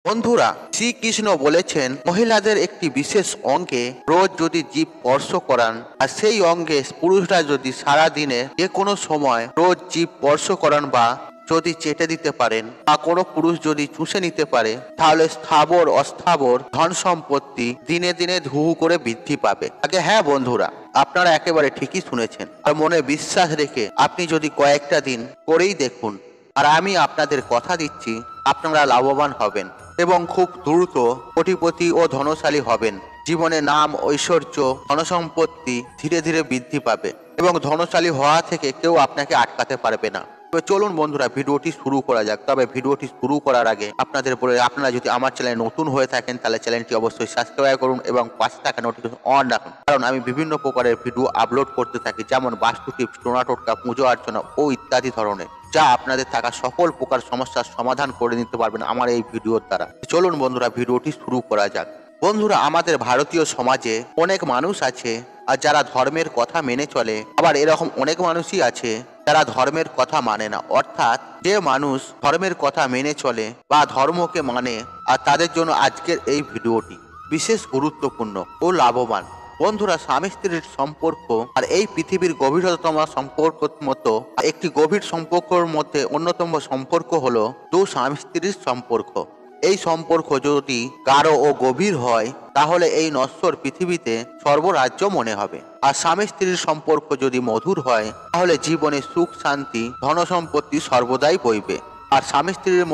বন্ধুরা, শ্রীকৃষ্ণ বলেছেন মহিলাদের একটি বিশেষ অঙ্গে রোজ যদি জীব স্পর্শ করান আর সেই অঙ্গে পুরুষরা যদি সারা দিনে যে কোনো সময় রোজ জীব স্পর্শ করান বা যদি চেটে দিতে পারেন বা কোনো পুরুষ যদি চুষে নিতে পারে, তাহলে স্থাবর অস্থাবর ধন সম্পত্তি দিনে দিনে ধু হু করে বৃদ্ধি পাবে। আগে হ্যাঁ বন্ধুরা, আপনারা একেবারে ঠিকই শুনেছেন। আর মনে বিশ্বাস রেখে আপনি যদি কয়েকটা দিন করেই দেখুন, আর আমি আপনাদের কথা দিচ্ছি আপনারা লাভবান হবেন এবং খুব দ্রুত কোটিপতি ও ধনশালী হবেন। জীবনে নাম, ঐশ্বর্য, ধনসম্পত্তি ধীরে ধীরে বৃদ্ধি পাবে এবং ধনশালী হওয়া থেকে কেউ আপনাকে আটকাতে পারবে না। তো চলুন বন্ধুরা, ভিডিওটি শুরু করা যাক। তবে ভিডিওটি শুরু করার আগে আপনাদের বলে, আপনারা যদি আমার চ্যানেলে নতুন হয়ে থাকেন তাহলে চ্যানেলটি অবশ্যই সাবস্ক্রাইব করুন এবং পাশে থাকা নোটিফিকেশন অন রাখুন, কারণ আমি বিভিন্ন প্রকারের ভিডিও আপলোড করতে থাকি, যেমন বাস্তু টিপস, টোনা টোটকা, পুজো অর্চনা ও ইত্যাদি ধরনের, যা আপনাদের থাকা সকল প্রকার সমস্যার সমাধান করে নিতে পারবেন আমার এই ভিডিওর দ্বারা। চলুন বন্ধুরা, ভিডিওটি শুরু করা যাক। বন্ধুরা, আমাদের ভারতীয় সমাজে অনেক মানুষ আছে আর যারা ধর্মের কথা মেনে চলে, আবার এরকম অনেক মানুষই আছে যারা ধর্মের কথা মানে না। অর্থাৎ যে মানুষ ধর্মের কথা মেনে চলে বা ধর্মকে মানে, আর তাদের জন্য আজকের এই ভিডিওটি বিশেষ গুরুত্বপূর্ণ ও লাভবান। বন্ধুরা, স্বামী স্ত্রীর সম্পর্ক আর এই পৃথিবীর গভীরতম সম্পর্ক মতো একটি গভীর সম্পর্কের মধ্যে অন্যতম সম্পর্ক হলো দু স্বামী স্ত্রীর সম্পর্ক। এই সম্পর্ক যদি গাঢ় ও গভীর হয় তাহলে এই নশ্বর পৃথিবীতে সর্বরাজ্য মনে হবে। আর স্বামী স্ত্রীর সম্পর্ক যদি মধুর হয় তাহলে জীবনে সুখ, শান্তি, ধনসম্পত্তি সর্বদাই বইবে। আর স্বামী স্ত্রীর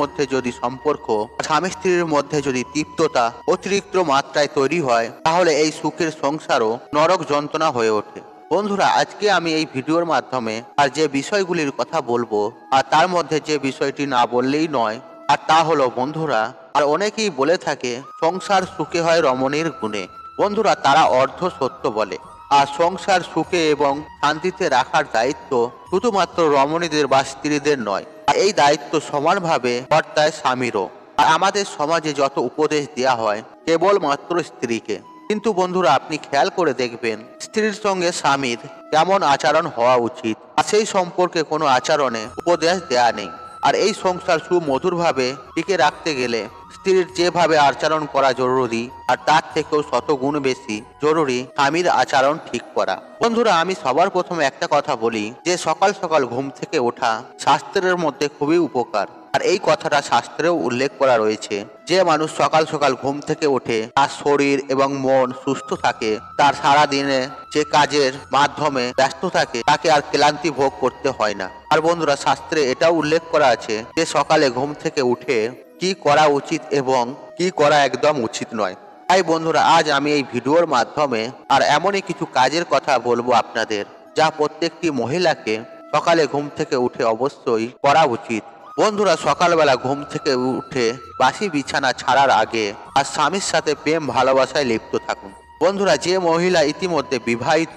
মধ্যে যদি তৃপ্ততা অতিরিক্ত মাত্রায় তৈরি হয় তাহলে এই সুখের সংসারও নরক যন্ত্রণা হয়ে ওঠে। বন্ধুরা, আজকে আমি এই ভিডিওর মাধ্যমে আর যে বিষয়গুলির কথা বলবো, আর তার মধ্যে যে বিষয়টি না বললেই নয়, আর তা হলো বন্ধুরা, আর অনেকেই বলে থাকে সংসার সুখে হয় রমণীর গুণে। বন্ধুরা, তারা অর্ধ সত্য বলে। আর সংসার সুখে এবং শান্তিতে রাখার দায়িত্ব শুধুমাত্র রমণীদের বা স্ত্রীদের নয়, এই দায়িত্ব সমানভাবে বর্তায় স্বামীরও। আর আমাদের সমাজে যত উপদেশ দেওয়া হয় কেবলমাত্র স্ত্রীকে, কিন্তু বন্ধুরা আপনি খেয়াল করে দেখবেন স্ত্রীর সঙ্গে স্বামীর কেমন আচরণ হওয়া উচিত, আর সেই সম্পর্কে কোনো আচরণে উপদেশ দেয়া নেই। আর এই সংসার সুমধুরভাবে টিকে রাখতে গেলে স্ত্রীর যেভাবে আচরণ করা জরুরি, আর তার থেকেও শতগুণ বেশি জরুরি স্বামীর আচরণ ঠিক করা। বন্ধুরা, আমি সবার প্রথমে একটা কথা বলি যে সকাল সকাল ঘুম থেকে ওঠা শাস্ত্রের মধ্যে খুবই উপকার। আর এই কথাটা শাস্ত্রেও উল্লেখ করা রয়েছে যে মানুষ সকাল সকাল ঘুম থেকে ওঠে তার শরীর এবং মন সুস্থ থাকে, তার সারা দিনে যে কাজের মাধ্যমে ব্যস্ত থাকে তাকে আর ক্লান্তি ভোগ করতে হয় না। আর বন্ধুরা, শাস্ত্রে এটাও উল্লেখ করা আছে যে সকালে ঘুম থেকে উঠে কি করা উচিত এবং কি করা একদম উচিত নয়। তাই বন্ধুরা, আজ আমি এই ভিডিওর মাধ্যমে আর এমনই কিছু কাজের কথা বলবো আপনাদের, যা প্রত্যেকটি মহিলাকে সকালে ঘুম থেকে উঠে অবশ্যই করা উচিত। বন্ধুরা, সকালবেলা ঘুম থেকে উঠে বাসি বিছানা ছাড়ার আগে আর স্বামীর সাথে প্রেম ভালোবাসায় লিপ্ত থাকুন। বন্ধুরা, যে মহিলা ইতিমধ্যে বিবাহিত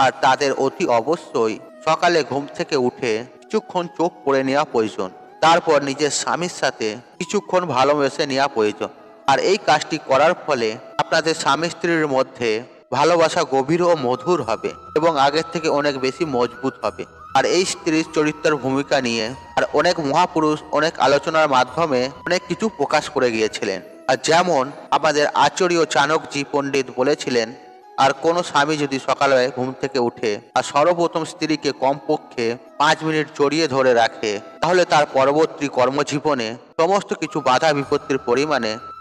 আর তাদের অতি অবশ্যই সকালে ঘুম থেকে উঠে কিছুক্ষণ চোখ পড়ে নেওয়া প্রয়োজন, তারপর নিজের স্বামীর সাথে কিছুক্ষণ ভালোবেসে নেওয়া প্রয়োজন। আর এই কাজটি করার ফলে আপনাদের স্বামী স্ত্রীর মধ্যে ভালোবাসা গভীর ও মধুর হবে এবং আগের থেকে অনেক বেশি মজবুত হবে। আর এই স্ত্রীর চরিত্রের ভূমিকা নিয়ে আর অনেক মহাপুরুষ অনেক আলোচনার মাধ্যমে অনেক কিছু প্রকাশ করে গিয়েছিলেন। আর যেমন আমাদের আচার্য চাণক্যজি পণ্ডিত বলেছিলেন, আর কোনো স্বামী যদি সকালে ঘুম থেকে উঠে আর সর্বপ্রথম স্ত্রীকে কমপক্ষে 5 মিনিট জড়িয়ে ধরে রাখে তাহলে তার পরবর্তী কর্মজীবনে সমস্ত কিছু বাধা বিপত্তির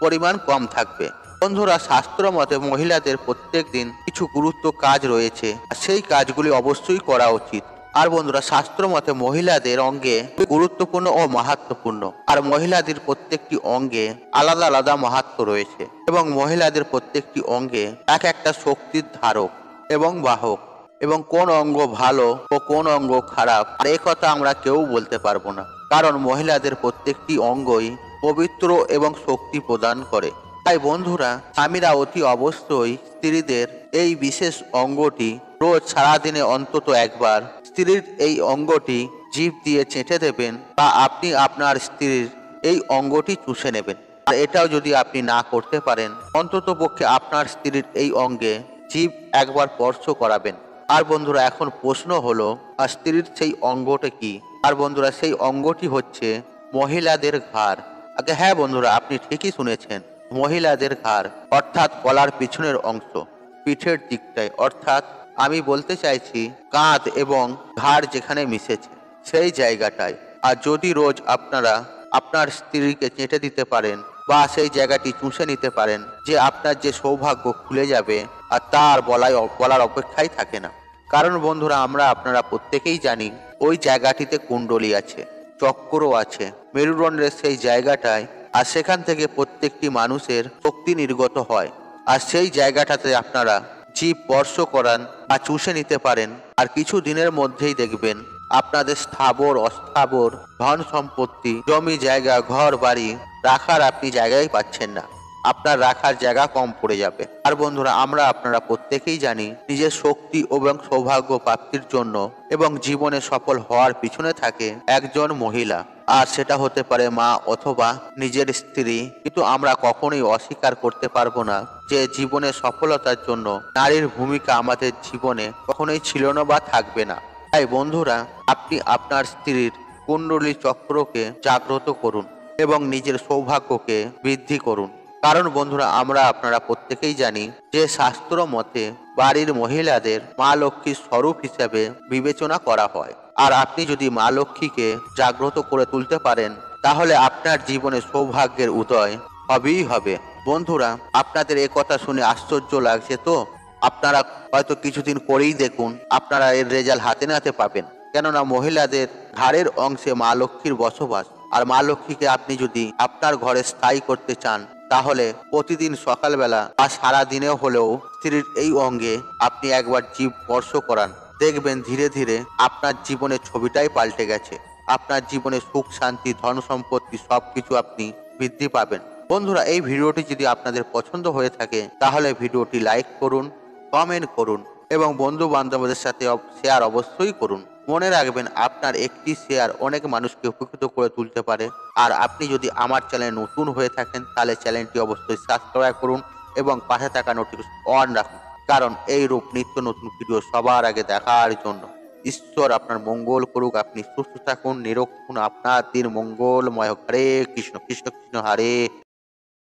পরিমাণ কম থাকবে। বন্ধুরা, শাস্ত্র মতে মহিলাদের প্রত্যেক দিন কিছু গুরুত্ব কাজ রয়েছে, আর সেই কাজগুলি অবশ্যই করা উচিত। আর বন্ধুরা, শাস্ত্র মতে মহিলাদের অঙ্গে গুরুত্বপূর্ণ ও মাহাত্ম্যপূর্ণ, আর মহিলাদের প্রত্যেকটি অঙ্গে আলাদা আলাদা মাহাত্ম্য রয়েছে এবং মহিলাদের প্রত্যেকটি অঙ্গে এক একটা শক্তির ধারক এবং বাহক, এবং কোন অঙ্গ ভালো ও কোন অঙ্গ খারাপ আর এ কথা আমরা কেউ বলতে পারবো না, কারণ মহিলাদের প্রত্যেকটি অঙ্গই পবিত্র এবং শক্তি প্রদান করে। তাই বন্ধুরা, স্বামীরা অতি অবশ্যই স্ত্রীদের এই বিশেষ অঙ্গটি রোজ সারাদিনে অন্তত একবার স্ত্রীর এই অঙ্গটি জিভ দিয়ে চেটে দেবেন, বা আপনি আপনার স্ত্রীর এই অঙ্গটি চুষে নেবেন। আর এটাও যদি আপনি না করতে পারেন, অন্তত পক্ষে আপনার স্ত্রীর এই অঙ্গে জিভ একবার স্পর্শ করাবেন। আর বন্ধুরা, এখন প্রশ্ন হলো আর স্ত্রীর সেই অঙ্গটা কি? আর বন্ধুরা, সেই অঙ্গটি হচ্ছে মহিলাদের ঘাড়। আগে হ্যাঁ বন্ধুরা, আপনি ঠিকই শুনেছেন। মহিলাদের ঘাড় অর্থাৎ গলার পিছনের অংশ, পিঠের দিকটায় অর্থাৎ আমি বলতে চাইছি কাঁধ এবং ঘাড় যেখানে মিশেছে সেই জায়গাটায়। আর যদি রোজ আপনারা আপনার স্ত্রীকে চেটে দিতে পারেন বা সেই জায়গাটি চুষে নিতে পারেন, যে আপনার যে সৌভাগ্য খুলে যাবে আর তার বলার অপেক্ষাই থাকে না। কারণ বন্ধুরা, আপনারা প্রত্যেকেই জানি ওই জায়গাটিতে কুণ্ডলী আছে, চক্র আছে, মেরুদণ্ডের সেই জায়গাটায়। আর সেখান থেকে প্রত্যেকটি মানুষের শক্তি নির্গত হয়। আর সেই জায়গাটাতে আপনারা জীব স্পর্শ করান বা চুষে নিতে পারেন, আর কিছু দিনের মধ্যেই দেখবেন আপনাদের স্থাবর অস্থাবর ধন সম্পত্তি, জমি জায়গা, ঘর বাড়ি রাখার আপনি জায়গাই পাচ্ছেন না। আপনার রাখার জায়গা কম পড়ে যাবে। আর বন্ধুরা, আপনারা প্রত্যেকেই জানি নিজের শক্তি এবং সৌভাগ্য প্রাপ্তির জন্য এবং জীবনে সফল হওয়ার পিছনে থাকে একজন মহিলা। আর সেটা হতে পারে মা অথবা নিজের স্ত্রী। কিন্তু আমরা কখনোই অস্বীকার করতে পারবো না যে জীবনে সফলতার জন্য নারীর ভূমিকা আমাদের জীবনে কখনোই ছিল না বা থাকবে না। তাই বন্ধুরা, আপনি আপনার স্ত্রীর কুণ্ডলী চক্রকে জাগ্রত করুন এবং নিজের সৌভাগ্যকে বৃদ্ধি করুন। কারণ বন্ধুরা, আপনারা প্রত্যেকেই জানি যে শাস্ত্র মতে বাড়ির মহিলাদের মা লক্ষ্মীর স্বরূপ হিসেবে বিবেচনা করা হয়। আর আপনি যদি মা লক্ষ্মীকে জাগ্রত করে তুলতে পারেন, তাহলে আপনার জীবনে সৌভাগ্যের উদয় হবেই হবে। বন্ধুরা, আপনাদের এ কথা শুনে আশ্চর্য লাগছে তো? আপনারা হয়তো কিছুদিন করেই দেখুন, আপনারা এর রেজাল্ট হাতে নাতে পাবেন। কেননা মহিলাদের ঘাড়ের অংশে মা লক্ষ্মীর বসবাস। আর মা লক্ষ্মীকে আপনি যদি আপনার ঘরে স্থায়ী করতে চান, তাহলে প্রতিদিন সকালবেলা বা সারা দিনেও হলেও স্ত্রীর এই অঙ্গে আপনি একবার জীব স্পর্শ করান। দেখবেন ধীরে ধীরে আপনার জীবনের ছবিটাই পাল্টে গেছে। আপনার জীবনে সুখ শান্তি ধন সম্পত্তি সবকিছু আপনি বৃদ্ধি পাবেন। বন্ধুরা, এই ভিডিওটি যদি আপনাদের পছন্দ হয়ে থাকে, তাহলে ভিডিওটি লাইক করুন, কমেন্ট করুন এবং বন্ধু বান্ধবদের সাথে শেয়ার অবশ্যই করুন। মনে রাখবেন, আপনার একটি শেয়ার অনেক মানুষকে উপকৃত করে তুলতে পারে। আর আপনি যদি আমার চ্যানেলে নতুন হয়ে থাকেন, তাহলে চ্যানেলটি অবশ্যই সাবস্ক্রাইব করুন এবং পাশে থাকা নোটিফিকেশন অন রাখুন। কারণ এই রূপ নিত্য নতুন ভিডিও সবার আগে দেখার জন্য। ঈশ্বর আপনার মঙ্গল করুক। আপনি সুস্থ থাকুন, নিরোগ থাকুন, আপনার দিন মঙ্গলময় হোক। হরে কৃষ্ণ কৃষ্ণ কৃষ্ণ হরে